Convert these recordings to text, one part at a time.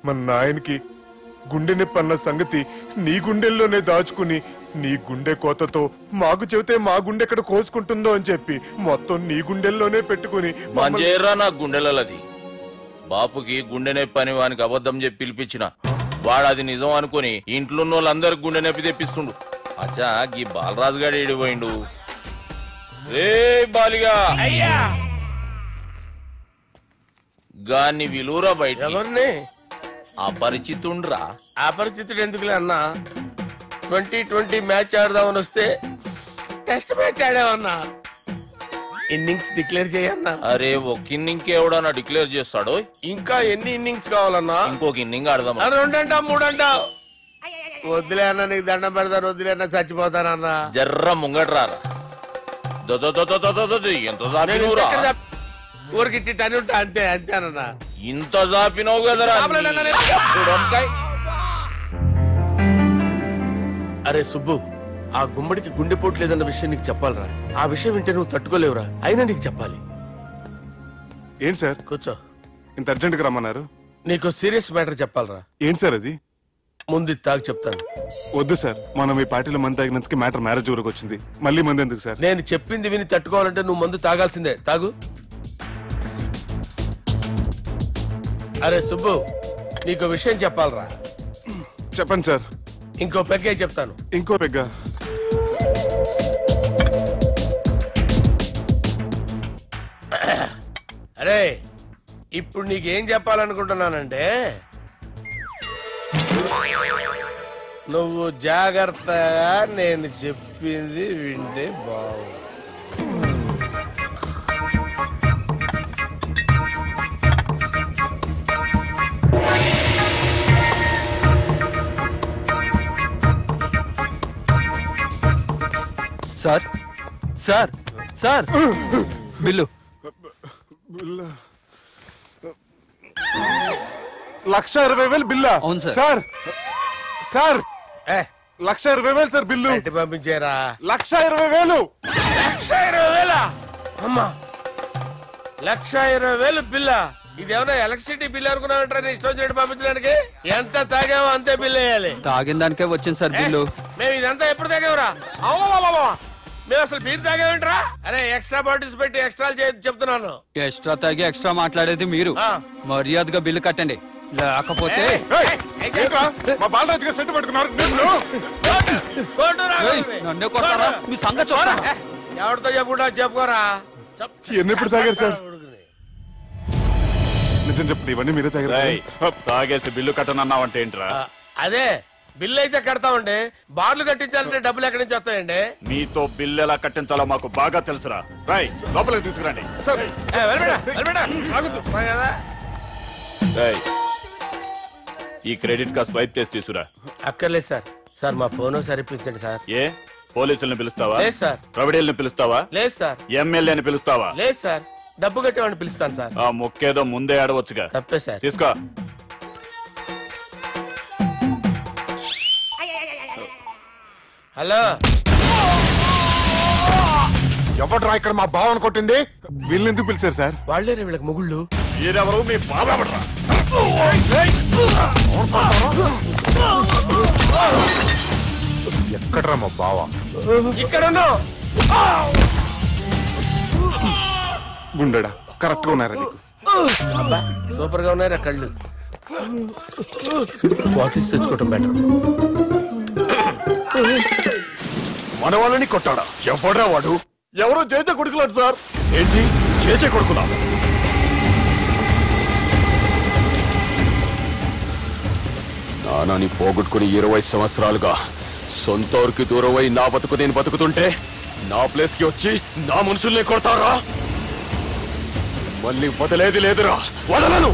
మన నాయనకి గుండె నొప్పి అన్న సంగతి నీ గుండెల్లోనే దాచుకుని నీ గుండె కోతతో మాకు చెబితే మా గుండె ఎక్కడ కోసుకుంటుందో అని చెప్పి మొత్తం నీ గుండెల్లోనే పెట్టుకుని నా గుండెలది బాపుకి గుండె నొప్పి అని వానికి అబద్ధం చెప్పి పిలిపించిన వాడు అది నిజం అనుకుని ఇంట్లో వాళ్ళందరికి గుండె నొప్పి తెప్పిస్తుండు. అచ్చా గీ బాలరాజు గారు ఏడిపోయిండు. రే బాలిగా అయ్యా గాన్ని విలువరా బయట. ఎవరిని? అపరిచితుండ్రా. అపరిచితుడు ఎందుకులే అన్నా, 2020 మ్యాచ్ ఆడదామని వస్తే టెస్ట్ మ్యాచ్ ఆడామన్నా. ఇన్నింగ్స్ డిక్లేర్ చేయన్నా. అరే ఒక ఇన్నింగ్ ఎవడన్నా డిక్లేర్ చేస్తాడు? ఇంకా ఎన్ని ఇన్నింగ్స్ కావాలన్నా? ఇంకొక ఇన్నింగ్ ఆడదాం. 2 అంటావు 3 అంటావు. వద్దులే అన్న, నీకు దండం పెడతాను. వద్దులే అన్న, చచ్చిపోతానన్నా. జర్ర ముంగట్రా. ఎంత జాపినవురా? ఊరికిచ్చి టని ఉంటా అంతే అంతేనన్నా. ఇంత జాపినవు కదరా. అరే సుబ్బు, ఆ గుమ్మడికి గుండెపోటు లేదన్న విషయం నీకు చెప్పాలరా. ఆ విషయం వింటే నువ్వు తట్టుకోలేవురా. అయినా నీకు చెప్పాలి. ఏంటి సార్? కూర్చో. ఇంత అర్జెంట్ గా రమ్మన్నారు? నీకు సీరియస్ మ్యాటర్ చెప్పాలరా. ఏంటి సార్ అది? ముందు తాగు చెప్తాను. వద్దు సార్, మనం ఈ పార్టీలో మందు తాగినందుకు మ్యాటర్ మ్యారేజ్ వరకు వచ్చింది. మళ్ళీ మందు ఎందుకు సార్? నేను చెప్పింది విని తట్టుకోవాలంటే నువ్వు మందు తాగాల్సిందే. తాగు. అరే సుబ్బు, నీకు విషయం చెప్పాలరా. చెప్పండి సార్. ఇంకో పెగ్గే చెప్తాను. ఇంకో పెగ్గా? అరే ఇప్పుడు నీకేం చెప్పాలనుకుంటున్నానంటే, నువ్వు జాగ్రత్తగా నేను చెప్పింది వింటే బాగుంది. Sir sir sir bill. 1,20,000 బిల్లా? అవును sir. Sir sir 1,20,000 sir bill. పంపించారా? 1,20,000. 1,20,000? అమ్మా, 1,20,000 బిల్లా? ఇదేమన్నా ఎలక్ట్రిసిటీ బిల్ అనుకున్నామంటారా? నీ ఇష్టం వచ్చినట్టు పంపించడానికి. ఎంత తాగామో అంతే బిల్లు వేయాలి. తాగిన దానికే వచ్చింది సార్ బిల్లు. మేము ఇదంతా ఎప్పుడు తాగామరా? మేము అసలు బీర్ తాగామేంట్రా? అరే ఎక్స్ట్రా బాటిల్స్ పెట్టి ఎక్స్ట్రా చెప్తున్నాను. ఎక్స్ట్రా తాగి ఎక్స్ట్రా మాట్లాడేది మీరు. మర్యాదగా బిల్లు కట్టండి, లేకపోతే మా బాలరాజు గారు సెట్ పెట్టుకున్నారు. నన్నే కొడతారా? మీ సంగతి చూడరా. ఎవరితో చెప్పుకుంటా చెప్పుకోరా. ఎన్నెప్పుడు తాగారు సార్? నిజం చెప్పండి, ఇవన్నీ మీరే తాగారు? తాగేసి బిల్లు కట్టనన్నావంటే ఏంట్రా? అదే బిల్లు అయితే కడతామండి. బార్లు కట్టించాలంటే డబ్బులు ఎక్కడి నుంచి వస్తాయండి? మీతో బిల్లు ఎలా కట్టించాలో మాకు బాగా తెలుసురా. రై లోపలికి తీసుకురండి. ఈ క్రెడిట్ కార్డ్ స్వైప్ చేసి తీసుకురా. అక్కర్లేదు సార్. సార్ మా ఫోన్ ఒకసారి ఇప్పించండి సార్. ఏ పోలీసుల్ని పిలుస్తావా? లేదు సార్. ప్రొవిడీల్ని పిలుస్తావా? లేదు సార్. ఎమ్మెల్యేని పిలుస్తావా? లేదు సార్. డబ్బు కట్టేవాడిని పిలుస్తాను సార్. ఆ మొక్కేదో ముందే ఆడవచ్చుగా. తప్పే సార్. తీసుకో. హలో, ఎవడ్రా ఇక్కడ మా బావను కొట్టింది? వీళ్ళని ఎందుకు పిలిచారు సార్? వాళ్ళేరే వీళ్ళకి మొగుళ్ళు. మీరెవరు? మీ బాబా. ఎక్కడ్రా మా బావ? ఇక్కడ గుండెడా కరెక్ట్ గా ఉన్నారా నీకు? సూపర్ గా ఉన్నారా కళ్ళు? బాటిల్స్ తెచ్చుకోవటం బెటర్. మన వాళ్ళని కొట్టాడా? ఎవడ్రా వాడు? ఎవరో చేచే కొడుకులాడు సార్. ఏంటి చేచే కొడుకులా? నానాని పోగొట్టుకుని 20 సంవత్సరాలుగా సొంత ఊరికి దూరమై నా బతుకు నేను బతుకుతుంటే నా ప్లేస్ కి వచ్చి నా మనుషుల్ని కొడతారా? మళ్ళీ వదిలేది లేదురా. వదలను.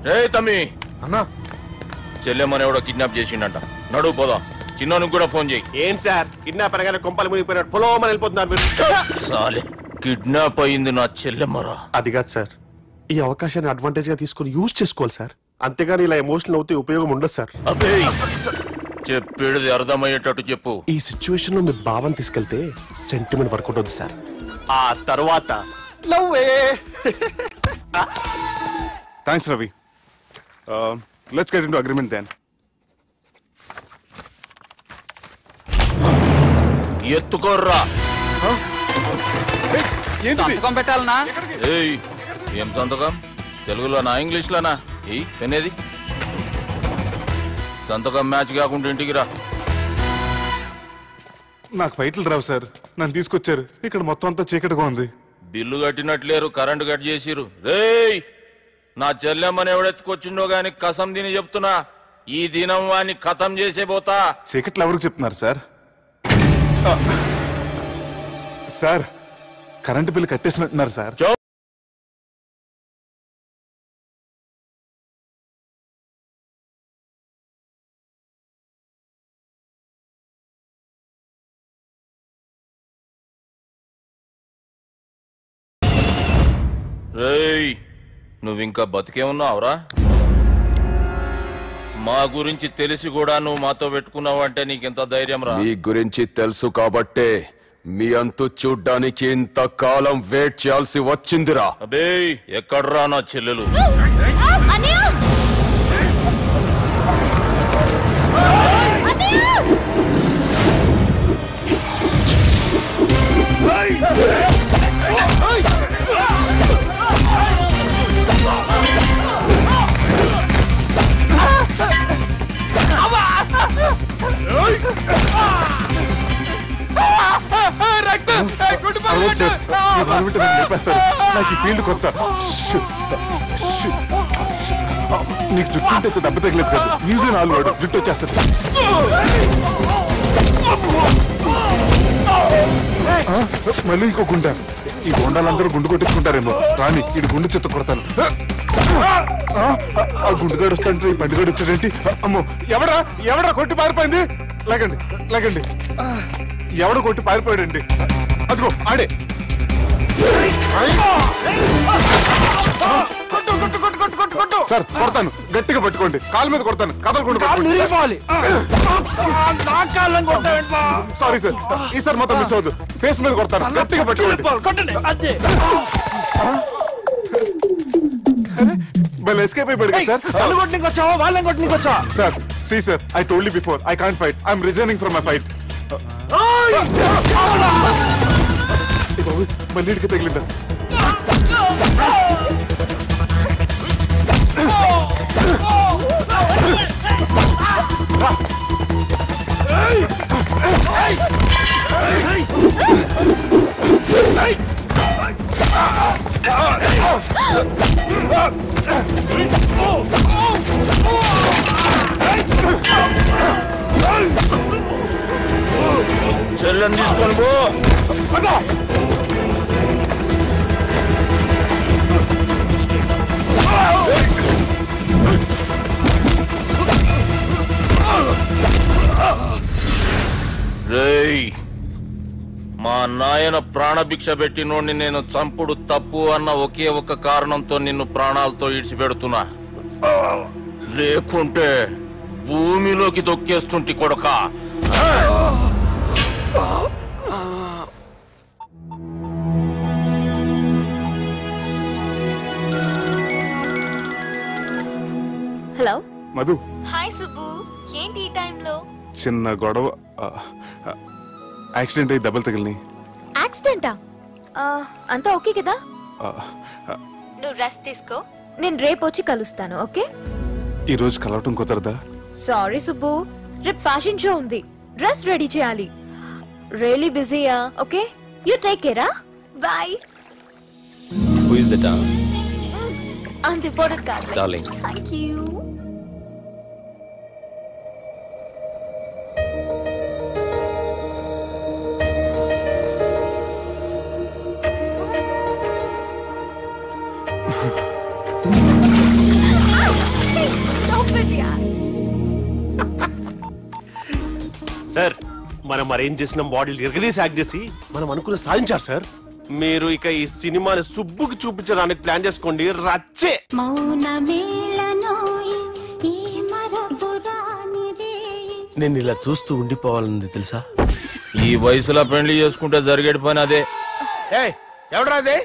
రే తమ్మి, అన్నా చెల్లెమ్మని ఎవడో కిడ్నాప్ చేసిండంట. నడువు పోదాం. చిన్నోనికి కూడా ఫోన్ చేయి. ఏంటి సార్ కిడ్నాప్ అనగానే కొంపలు మునిగిపోయినట్టు పొలమని వెళ్ళిపోతున్నారు మీరు? సాలే, కిడ్నాప్ అయింది నా చెల్లెమ్మరా. అది కాదు సార్, ఈ అవకాశాన్ని అడ్వాంటేజ్ గా తీసుకుని యూజ్ చేసుకోవాలి సార్. అంతేగాని ఇలా ఎమోషనల్ అవుతే ఉపయోగం ఉండదు సార్. అబ్బే, చెప్పేది అర్థమయ్యేటట్టు చెప్పు. ఈ సిచ్యువేషన్ లో మీరు భావం తీసుకెళ్తే సెంటిమెంట్ వర్కౌట్ అవుతుంది సార్. ఆ తర్వాత లవ్వే. Thanks, Ravi. Let's get into agreement then. ఎత్తుకోర్రా. సంతకం పెట్టాలనా? ఏయ్, ఏం సంతకం? తెలుగులోనా ఇంగ్లీష్లోనా? ఏయ్ పెనేది. సంతకం మ్యాచ్ కాకుండా ఇంటికి రా. నాకు ఫైట్లు రావు సార్, నన్ను తీసుకొచ్చారు. ఇక్కడ మొత్తం అంతా చీకటిగా ఉంది. బిల్లు కట్టినట్లేరు, కరెంటు కట్ చేసిరు. రేయ్, నా చెల్లెమ్మని ఎవడెత్తుకొచ్చిండో గాని కసం తిని చెప్తున్నా, ఈ దినం వాణ్ణి ఖతం చేసే పోతా. చీకట్లు ఎవరికి చెప్తున్నారు సార్? సార్, కరెంటు బిల్లు కట్టేసినట్టున్నారు సార్. రేయ్, నువ్వింకా బతికే ఉన్నావురా? మా గురించి తెలిసి కూడా నువ్వు మాతో పెట్టుకున్నావు అంటే నీకెంత ధైర్యం రా? మీ గురించి తెలుసు కాబట్టే మీ అంతు చూడ్డానికి ఇంతకాలం వెయిట్ చేయాల్సి వచ్చిందిరా. అబే, ఎక్కడ్రా నా చెల్లెలు? నాకు ఈ ఫీల్డ్ కొత్త. నీకు జుట్టు ఉంటే దెబ్బ తగిలేదు కదా, మ్యూజియం ఆలు వాడు జుట్టు వచ్చేస్తాడు. మళ్ళీ ఇంకో గుండ. ఈ గుండాలందరూ గుండు కొట్టించుకుంటారేమో. రాని ఇటు గుండు చెత్త కొడతాను. ఆ గుండుగాడు వస్తాంటే ఈ బండిగాడు వచ్చాడేంటి? అమ్మో, ఎవడా కొట్టి పారిపోయింది? లాగండి లాగండి. ఎవడ కొట్టి పారిపోయాడండి? అదిగో ఆడే. సార్ కొడతాను, గట్టిగా పట్టుకోండి. కాలు మీద కొడతాను, కదలకుండా. సారీ సార్, ఈసారి మొత్తం మిస్ అవుతుంది. ఫేస్ మీద కొడతాను, గట్టిగా పట్టుకోండి. Well, escape అయిపోయాడు కదా సార్. వాళ్ళు కొట్టనికి వచ్చావా వాళ్ళని కొట్టనికి వచ్చా? Sir, see sir, I told you before, I can't fight. I'm resigning from my fight. మళ్ళీ ఇడికి తగిలిందా? చెల్లెని తీసుకొని పో. రేయ్, మా నాయన ప్రాణభిక్ష పెట్టినోడిని నేను చంపుడు తప్పు అన్న ఒకే ఒక కారణంతో నిన్ను ప్రాణాలతో ఇడిచిపెడుతున్నా. లేకుంటే భూమిలోకి తొక్కేస్తుంటి కొడక. హలో మధు. హాయ్ సుబ్బు, ఏంటి ఈ టైంలో? చిన్న గొడవ, యాక్సిడెంట్ అయ్యి దెబ్బలు తగిలినాయి. యాక్సిడెంటా? అంతా ఓకే కదా? నువ్వు రెస్ట్ తీసుకో, నేను రేపు వచ్చి కలుస్తాను. ఓకే? ఈ రోజు కలవటం కుదరదా? సారీ సుబ్బు, రేపు ఫ్యాషన్ షో ఉంది, డ్రెస్ రెడీ చేయాలి. రియలీ బిజీయా? Okay, you take care. Bye. Who is that? అంత ఇంపార్టెంట్ కాదు. Darling. Thank you. Stop it, yeah. Sir మనం అరేంజ్ చేసిన మోడల్ ఎరగదీసి యాక్ట్ చేసి మనం అనుకున్న సాధించారు సార్. మీరు ఇక ఈ సినిమాని సుబ్బుకి చూపించడానికి ప్లాన్ చేసుకోండి. రచ్చే నేను ఇలా చూస్తూ ఉండిపోవాలని తెలుసా? ఈ వయసులో పెళ్లి చేసుకుంటే జరిగేటి పని అదే. ఎవడరా అదే?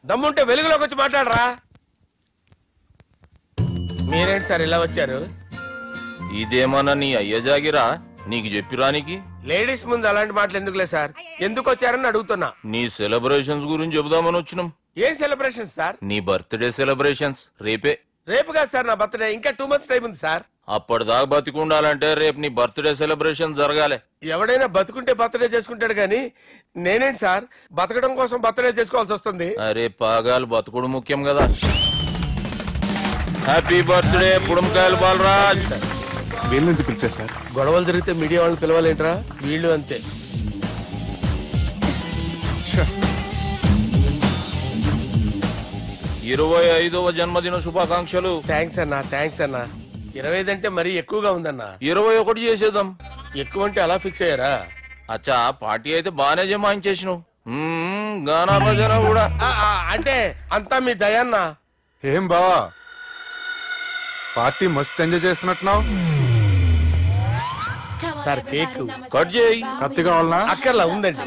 దమ్ముంటే వెలుగులోకి వచ్చి మాట్లాడరా. మీరేంటి సార్ ఇలా వచ్చారు? ఇదేమన్నా నీ అయ్య జాగిరా నీకు చెప్పిరానికి? లేడీస్ ముందు అలాంటి మాటలు ఎందుకులే సార్, ఎందుకు వచ్చారని అడుగుతున్నా. నీ సెలబ్రేషన్స్ గురించి చెబుదామని వచ్చినాం. ఏం సెలబ్రేషన్ సార్? నీ బర్త్డే సెలబ్రేషన్స్ రేపే. రేపు కాదు సార్ నా బర్త్డే, ఇంకా 2 months టైం ఉంది సార్. అప్పటిదాకా బతికుండాలంటే రేపు నీ బర్త్డే సెలబ్రేషన్ జరగాలి. ఎవడైనా బతుకుంటే బర్త్డే చేసుకుంటాడు గాని నేనేంటి సార్ బతకడం కోసం బర్త్డే చేసుకోవాల్సి వస్తుంది? అరే పాగాలు బతుకుడు ముఖ్యం కదా. హ్యాపీ బర్త్డే పుడంకాయలు బాలరాజ్. వీళ్ళని పిలిచారు సార్. గొడవలు జరిగితే మీడియా వాళ్ళని పిలవాలేంట్రా? వీళ్ళు అంతే. 25వ జన్మదిన శుభాకాంక్షలు. థ్యాంక్స్ అన్నా, థ్యాంక్స్ అన్నా. 25 అంటే మరీ ఎక్కువగా ఉందన్నా. 21 చేసేద్దాం. ఎక్కువ అంటే అలా ఫిక్స్ అయ్యారా? అచ్చా పార్టీ అయితే బానే జమాయించేసినావు. గానా భజన కూడా. అంటే అంతా మీ దయన్నా. ఏం బావా పార్టీ మస్తు ఎంజాయ్ చేస్తున్నట్టున్నావు. సార్ కేక్ కట్ చేయి. కత్తి కావాలనా? అక్కర్లా ఉందండి.